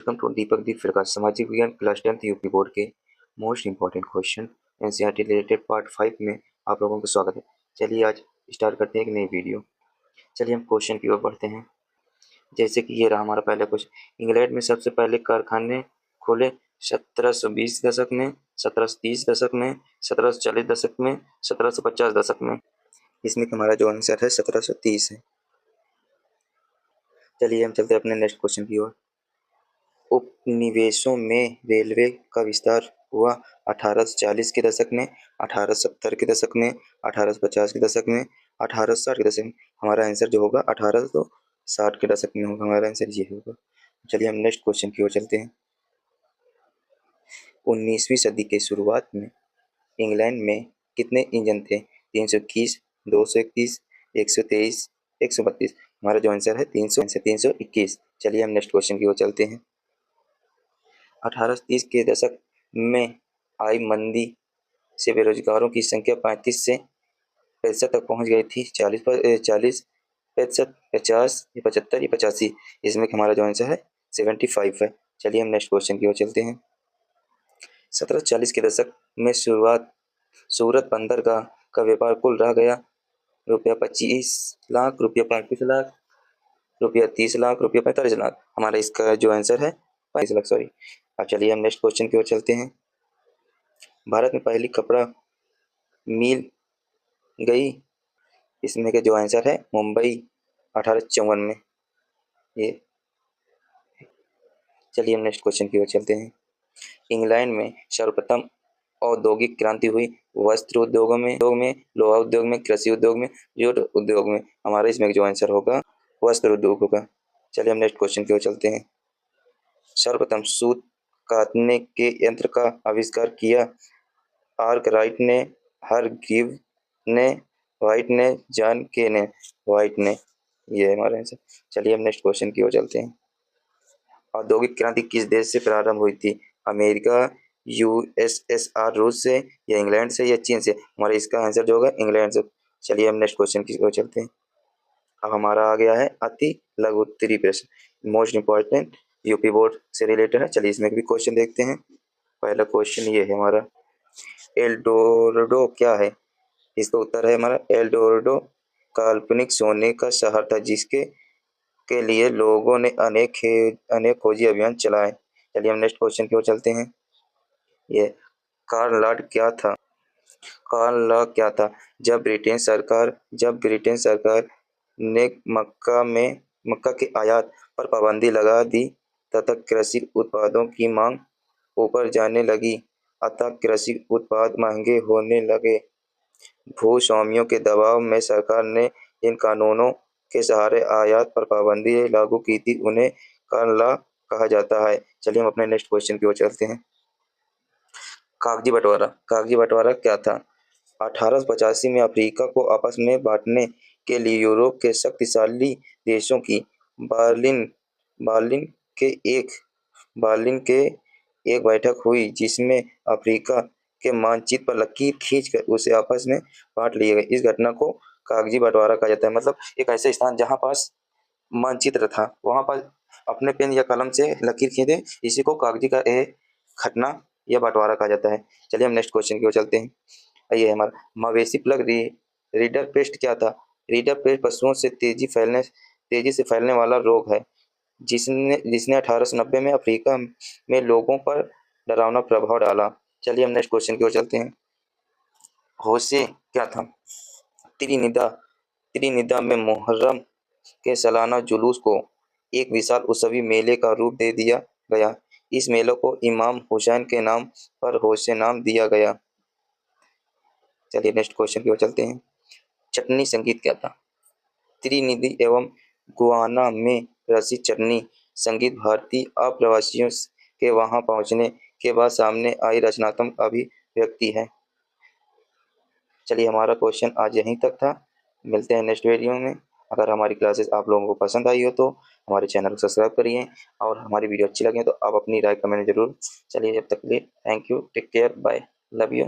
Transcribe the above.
Welcome to दीपक दीप प्रकाश सामाजिक विज्ञान class 10th UP board के most important question NCERT related part 5 में आप लोगों का स्वागत है। चलिए आज स्टार्ट करते हैं एक नई वीडियो। चलिए हम क्वेश्चन की ओर बढ़ते हैं। जैसे कि ये रहा हमारा पहला क्वेश्चन। इंग्लैंड में सबसे पहले कारखाने खोले 1720 दशक में, 1730 दशक में, 1740 दशक में, 1750 दशक में। इसमें हमारा जो आंसर है 1730 है। चलिए हम चलते हैं अपने नेक्स्ट क्वेश्चन की ओर। उपनिवेशों में रेलवे का विस्तार हुआ 1840 के दशक में, 1870 के दशक में, 1850 के दशक में, 1860 के दशक में। हमारा आंसर जो होगा 1860 के दशक में होगा। हमारा आंसर ये होगा। चलिए हम नेक्स्ट क्वेश्चन की ओर चलते हैं। 19वीं सदी के शुरुआत में इंग्लैंड में कितने इंजन थे? 321, 231, 123, 132। हमारा जो आंसर है 321। चलिए हम नेक्स्ट क्वेश्चन की ओर चलते हैं। 1830 के दशक में आई मंदी से बेरोजगारों की संख्या 35 से 65 तक पहुंच गई थी। 40, 65, 50, 75 या 85। इसमें हमारा जो आंसर है 75 है। चलिए हम नेक्स्ट क्वेश्चन की ओर चलते हैं। 1740 के दशक में सूरत बंदरगाह का व्यापार कुल रह गया रुपया 25 लाख, रुपया 35 लाख, रुपया 30 लाख, रुपया 45 लाख। हमारा इसका जो आंसर है 22 लाख, सॉरी। अब चलिए हम नेक्स्ट क्वेश्चन की ओर चलते हैं। भारत में पहली कपड़ा मिल गई, इसमें के जो आंसर है मुंबई 1854 में। ये चलिए हम नेक्स्ट क्वेश्चन की ओर चलते हैं। इंग्लैंड में सर्वप्रथम औद्योगिक क्रांति हुई वस्त्र उद्योगों में, लोहा उद्योग में, कृषि उद्योग में, जूट उद्योग में। हमारा इसमें जो आंसर होगा वस्त्र उद्योग होगा। चलिए हम नेक्स्ट क्वेश्चन की ओर चलते हैं। सर्वप्रथम सूत काटने के यंत्र का आविष्कार किया आर्कराइट ने, हरग्रीव ने, व्हाइट ने, जॉन के ने, व्हाइट ने। ये है हमारा आंसर। चलिए हम नेक्स्ट क्वेश्चन की ओर चलते हैं। औद्योगिक क्रांति किस देश से प्रारंभ हुई थी? अमेरिका, यूएसएसआर, रूस से, या इंग्लैंड से, या चीन से? हमारा इसका आंसर जो होगा इंग्लैंड से। चलिए हम नेक्स्ट क्वेश्चन की ओर चलते हैं। अब हमारा आ गया है अति लघु उत्तरीय प्रश्न, मोस्ट इंपॉर्टेंट, यूपी बोर्ड से रिलेटेड है। चलिए इसमें भी क्वेश्चन देखते हैं। पहला क्वेश्चन ये है हमारा, एल्डोराडो क्या है? इसका उत्तर है हमारा एल्डोराडो काल्पनिक सोने का शहर था जिसके के लिए लोगों ने अनेक खोजी अभियान चलाए। चलिए हम नेक्स्ट क्वेश्चन की ओर चलते हैं। ये कार्ल लॉ क्या था? कार्ल लॉ क्या था? जब ब्रिटेन सरकार ने मक्का के आयात पर पाबंदी लगा दी तथा कृषि उत्पादों की मांग ऊपर जाने लगी, अतः कृषि उत्पाद महंगे होने लगे। भूस्वामियों के दबाव में सरकार ने इन कानूनों के सहारे आयात पर पाबंदी लागू की थी। उन्हें कार्ल लॉ कहा जाता है। चलिए हम अपने नेक्स्ट क्वेश्चन की ओर चलते हैं। कागजी बंटवारा क्या था? 1885 में अफ्रीका को आपस में बांटने के लिए यूरोप के शक्तिशाली देशों की बर्लिन बर्लिन के एक बर्लिन के एक बैठक हुई जिसमें अफ्रीका के मानचित्र पर लकीर खींचकर उसे आपस में बांट लिया गया। इस घटना को कागजी बंटवारा कहा जाता है। मतलब एक ऐसे स्थान जहां पास मानचित्र था वहां पर अपने पेन या कलम से लकीर खींचे, इसी को कागजी का घटना या बंटवारा कहा जाता है। चलिए हम नेक्स्ट क्वेश्चन की ओर चलते हैं। ये हमारा मवेशी प्लग रीडर पेस्ट क्या था? रीडर पेस्ट पशुओं से तेजी से फैलने वाला रोग है जिसने 1890 में अफ्रीका में लोगों पर डरावना प्रभाव डाला। चलिए हम नेक्स्ट क्वेश्चन की ओर चलते हैं। होशे क्या था? त्रिनिदा में मुहर्रम के सालाना जुलूस को एक विशाल उत्सवी मेले का रूप दे दिया गया। इस मेले को इमाम हुसैन के नाम पर होशे नाम दिया गया। चलिए नेक्स्ट क्वेश्चन की ओर चलते हैं। चटनी संगीत क्या था? त्रिनिदी एवं गुयाना में प्रसिद्ध चटनी संगीत भारतीय अप्रवासियों के वहां पहुंचने के बाद सामने आई रचनात्मक अभिव्यक्ति है। चलिए हमारा क्वेश्चन आज यहीं तक था। मिलते हैं नेक्स्ट वीडियो में। अगर हमारी क्लासेस आप लोगों को पसंद आई हो तो हमारे चैनल को सब्सक्राइब करिए, और हमारी वीडियो अच्छी लगे तो आप अपनी राय कमेंट जरूर। चलिए जब तक के लिए thank you, take care, bye, love you.